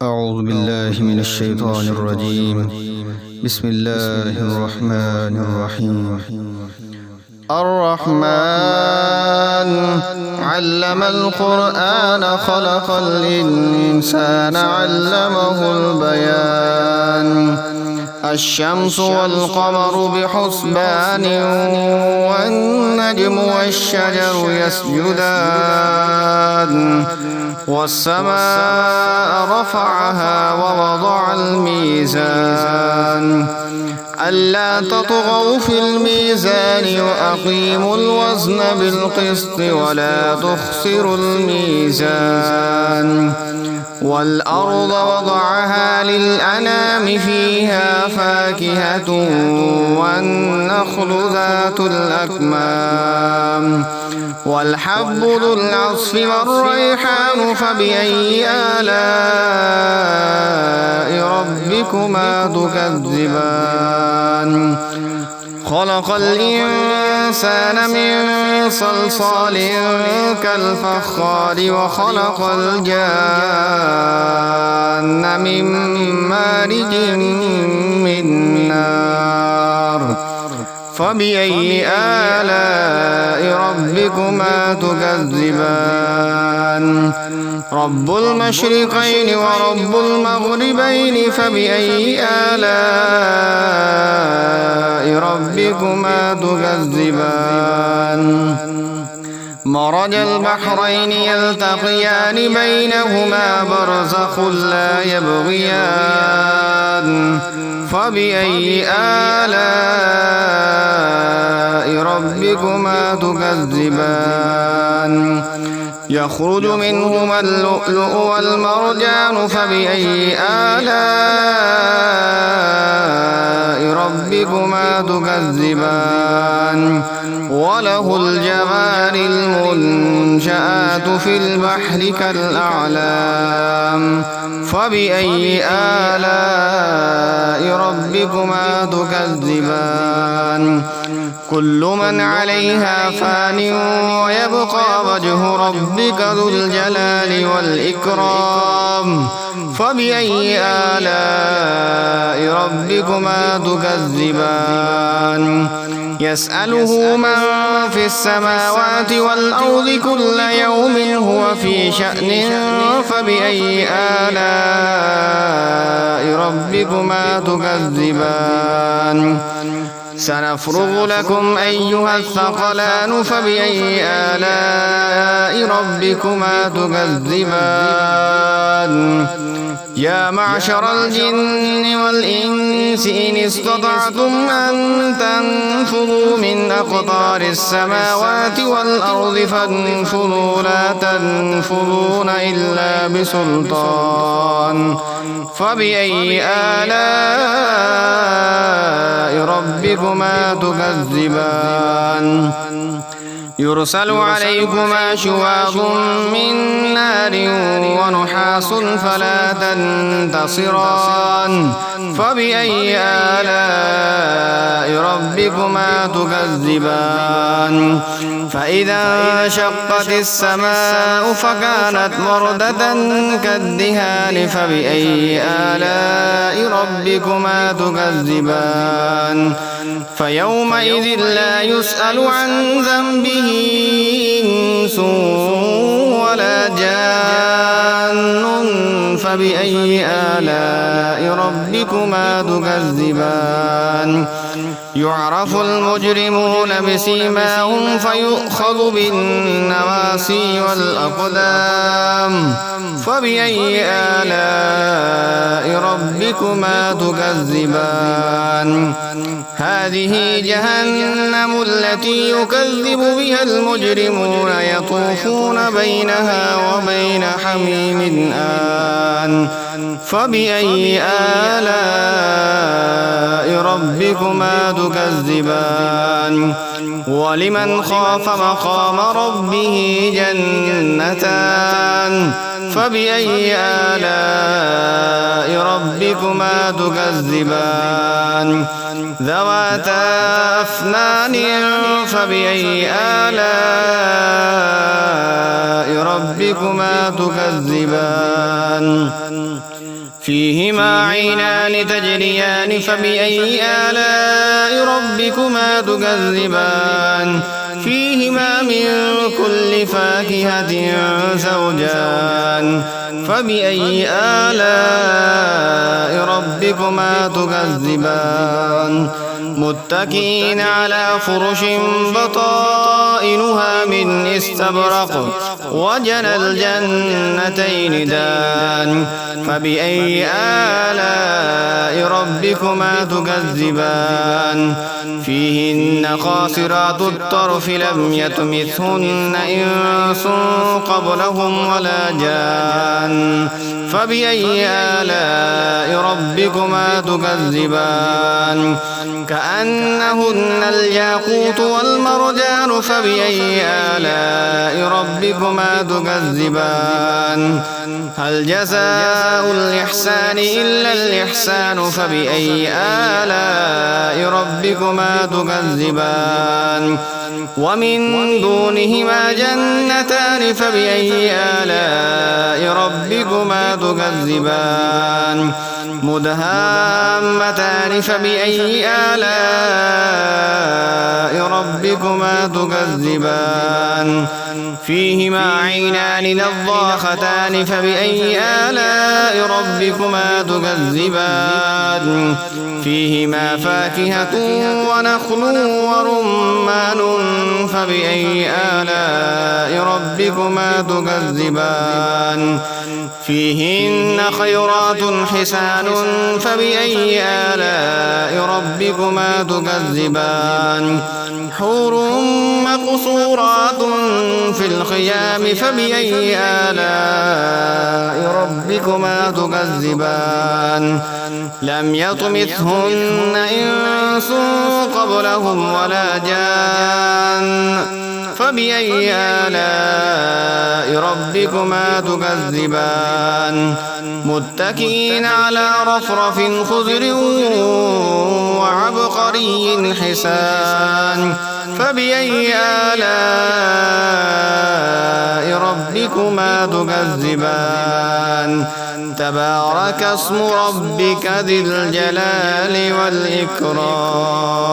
أعوذ بالله من الشيطان الرجيم. بسم الله الرحمن الرحيم. الرحمن علم القرآن خلق الإنسان علمه البيان. الشمس والقمر بحسبان والنجم والشجر يسجدان والسماء رفعها ووضع الميزان ألا تطغوا في الميزان وأقيموا الوزن بالقسط ولا تخسروا الميزان والأرض وضعها للأنام فيها فاكهة والنخل ذات الأكمام والحب ذو العصف والريحان فبأي آلاء ربكما تكذبان خلق الإنسان من صلصال كالفخار وخلق الجان من مارج من نار فبأي آلاء ربكما تكذبان رب المشرقين ورب المغربين فبأي آلاء ربكما تكذبان مرج البحرين يلتقيان بينهما برزخ لا يبغيان فبأي آلاء ربكما تكذبان يخرج منهما اللؤلؤ والمرجان فبأي آلاء ربكما تكذبان وله الجوار المنشآت في البحر كالأعلام فبأي آلاء ربكما تكذبان كل من عليها فان ويبقى وجه ربك ذو الجلال والإكرام فبأي آلاء ربكما تكذبان يسأله من في السماوات والأرض كل يوم هو في شأن فبأي آلاء ربكما تكذبان سنفرغ لكم أيها الثقلان فبأي آلاء ربكما تكذبان يا معشر الجن والإنس إن استطعتم أن تنفذوا من أقطار السماوات والأرض فانفذوا لا تنفذون إلا بسلطان فبأي آلاء ربكما تكذبان يرسل عليكما شواظ من نار ونحاس فلا تنتصران فبأي آلاء ربكما تكذبان فإذا انشقت السماء فكانت وردة كالدهان فبأي آلاء ربكما تكذبان فيومئذ لا يسأل عن ذنبه إنس ولا جان فبأي آلاء ربكما تكذبان يعرف المجرمون بسيماهم فيؤخذ بالنواصي والأقدام فبأي آلاء ربكما تكذبان هذه جهنم التي يكذب بها المجرمون يطوفون بينها وبين حميم آن فبأي آلاء ربكما تكذبان ولمن خاف مقام ربه جنتان فبأي آلاء ربكما تكذبان ذواتا أفنان فبأي آلاء ربكما تكذبان فيهما عينان تجريان فبأي آلاء ربكما تكذبان فيهما من كل فاكهة زوجان فبأي آلاء ربكما تكذبان متكئين على فرش بطائنها من استبرق وجنى الجنتين دان فبأي آلاء ربكما تكذبان فيهن قاصرات الطرف لم يطمثهن إنس قبلهم ولا جان فبأي آلاء ربكما تكذبان كأنهن الياقوت والمرجان فبأي آلاء ربكما تكذبان هل جزاء الإحسان إلا الإحسان فبأي آلاء ربكما تكذبان ومن دونهما جنتان فبأي آلاء ربكما تكذبان مدهامتان فبأي آلاء ربكما تكذبان فيهما عينان نضاختان فبأي آلاء ربكما تكذبان فيهما فاكهة ونخل ورمان فبأي آلاء ربكما تكذبان فيهن خيرات حسان فبأي آلاء ربكما تكذبان حور مقصورات في الخيام فبأي آلاء ربكما تكذبان لم يطمثهن إنس قبلهم ولا جان فبأي آلاء ربكما تكذبان متكئين على رفرف خضر وعبقري حسان فبأي آلاء ربكما تكذبان تبارك اسم ربك ذي الجلال والإكرام